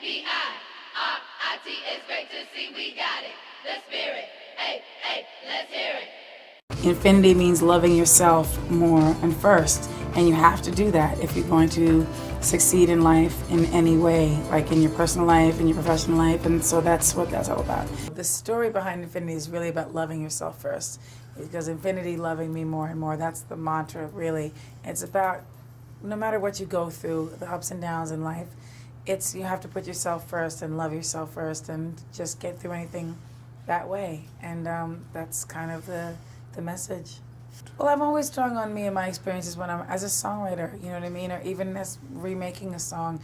Infinity, it's great to see we got it. The spirit, hey, hey, let's hear it. Infinity means loving yourself more and first, and you have to do that if you're going to succeed in life in any way, like in your personal life, in your professional life, and so that's what that's all about. The story behind Infinity is really about loving yourself first, because Infinity, loving me more and more, that's the mantra, really. It's about, no matter what you go through, the ups and downs in life, it's, you have to put yourself first and love yourself first and just get through anything that way, and that's kind of the message. Well, I'm always drawing on me and my experiences when I'm as a songwriter, you know what I mean, or even as remaking a song.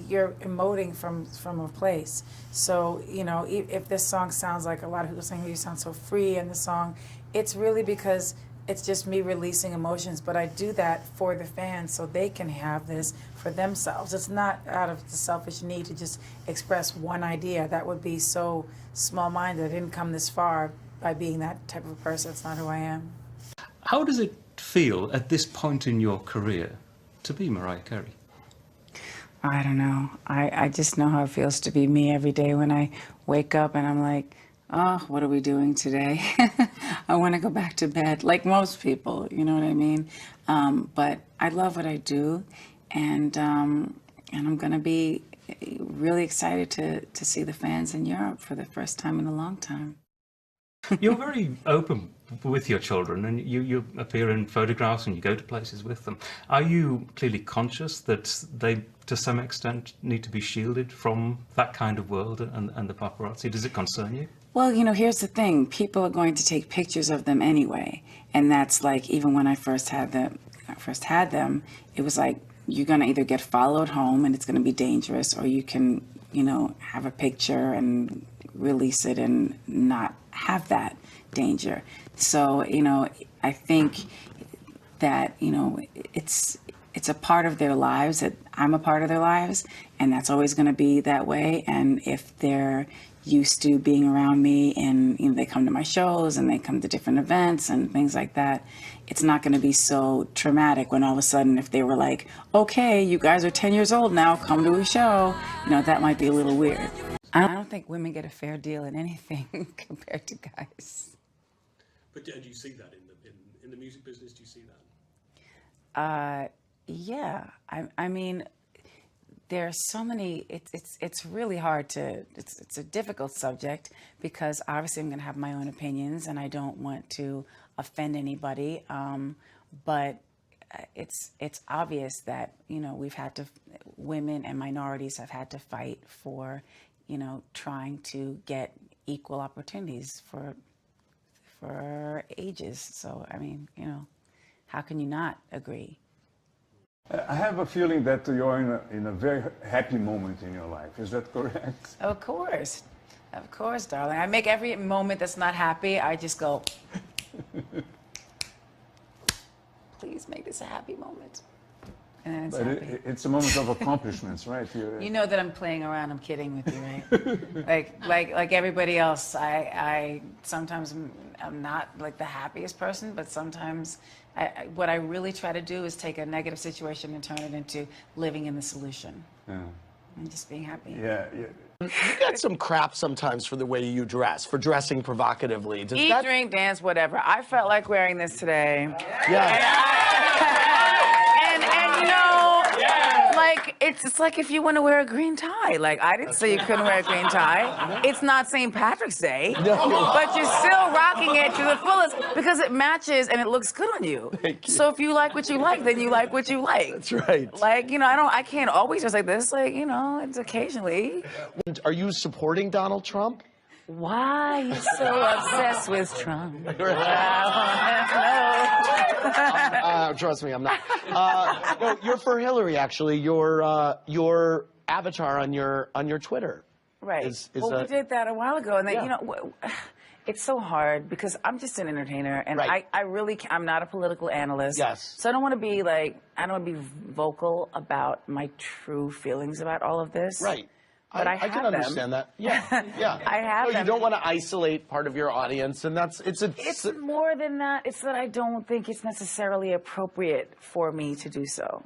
You're emoting from a place. So, you know, if this song sounds like a lot of people saying, "Oh, you sound so free in the song," it's really because it's just me releasing emotions. But I do that for the fans so they can have this for themselves. It's not out of the selfish need to just express one idea. That would be so small-minded. I didn't come this far by being that type of person. It's not who I am. How does it feel at this point in your career to be Mariah Carey? I don't know. I just know how it feels to be me every day when I wake up and I'm like, oh, what are we doing today? I want to go back to bed, like most people, you know what I mean? But I love what I do, and I'm going to be really excited to see the fans in Europe for the first time in a long time. You're very open with your children, and you appear in photographs and you go to places with them. Are you clearly conscious that they, to some extent, need to be shielded from that kind of world and the paparazzi? Does it concern you? Well, you know, here's the thing. People are going to take pictures of them anyway. And that's like, even when I first had them, it was like, you're going to either get followed home and it's going to be dangerous, or you can, you know, have a picture and release it and not have that danger. So, you know, I think that, you know, it's a part of their lives, that I'm a part of their lives, and that's always going to be that way. And if they're used to being around me and, you know, they come to my shows and they come to different events and things like that, it's not going to be so traumatic when all of a sudden, if they were like, okay, you guys are 10 years old now, come to a show, you know, that might be a little weird. I don't think women get a fair deal in anything compared to guys. But do you see that in the music business? Do you see that? Yeah. I mean, there are so many. It's really hard to. It's a difficult subject because obviously I'm going to have my own opinions and I don't want to offend anybody. But it's obvious that, you know, women and minorities have had to fight for, you know, trying to get equal opportunities for ages. So, I mean, you know, how can you not agree? I have a feeling that you're in a very happy moment in your life. Is that correct? Of course, darling. I make every moment that's not happy, I just go, please make this a happy moment. And then it's happy. It's a moment of accomplishments, right? You know that I'm playing around. I'm kidding with you, right? like everybody else, I sometimes I'm not like the happiest person, but sometimes what I really try to do is take a negative situation and turn it into living in the solution. Yeah. And just being happy. Yeah. You get some crap sometimes for the way you dress, for dressing provocatively. Does Eat, drink, dance, whatever. I felt like wearing this today. Yeah. And you know, like, it's like if you want to wear a green tie. Like, I didn't say you couldn't wear a green tie. It's not St. Patrick's Day, but you're still rocking it to the fullest because it matches and it looks good on you. Thank you. So if you like what you like, then you like what you like. That's right. Like, you know, I can't always just like this. Like, you know, it's occasionally. Are you supporting Donald Trump? Why are you so obsessed with Trump? Trust me, I'm not. No, you're for Hillary, actually. Your avatar on your Twitter. Right. We did that a while ago, and then, you know, it's so hard because I'm just an entertainer, and right. I'm not a political analyst. Yes. So I don't want to be like, I don't want to be vocal about my true feelings about all of this. Right. But I can understand that. Yeah, yeah. I have them. You don't want to isolate part of your audience, and it's more than that. It's that I don't think it's necessarily appropriate for me to do so.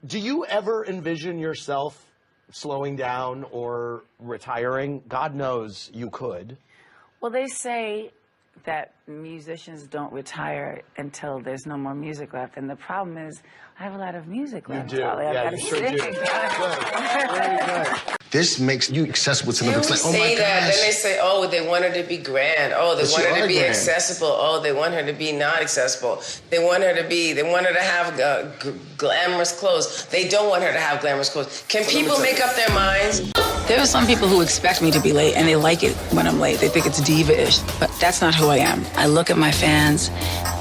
Do you ever envision yourself slowing down or retiring? God knows you could. Well, they say that musicians don't retire until there's no more music left, and the problem is I have a lot of music left. You do. I've Yeah, got you to sure do. sing. Good. Very good. This makes you accessible to them. You It's like, oh my say that, gosh. then they say, oh, they want her to be grand. Oh, they But want you her to are be grand. accessible. Oh, they want her to be not accessible. They want her to have glamorous clothes. They don't want her to have glamorous clothes. Can people make up their minds? There are some people who expect me to be late, and they like it when I'm late. They think it's diva-ish, but that's not who I am. I look at my fans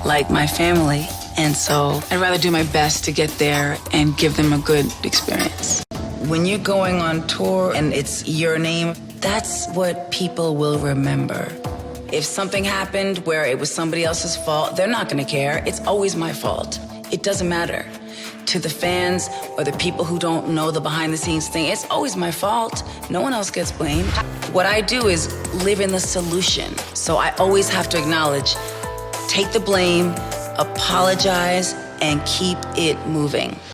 like my family, and so I'd rather do my best to get there and give them a good experience. When you're going on tour and it's your name, that's what people will remember. If something happened where it was somebody else's fault, they're not gonna care. It's always my fault. It doesn't matter. To the fans or the people who don't know the behind the scenes thing, it's always my fault. No one else gets blamed. What I do is live in the solution. So I always have to acknowledge, take the blame, apologize, and keep it moving.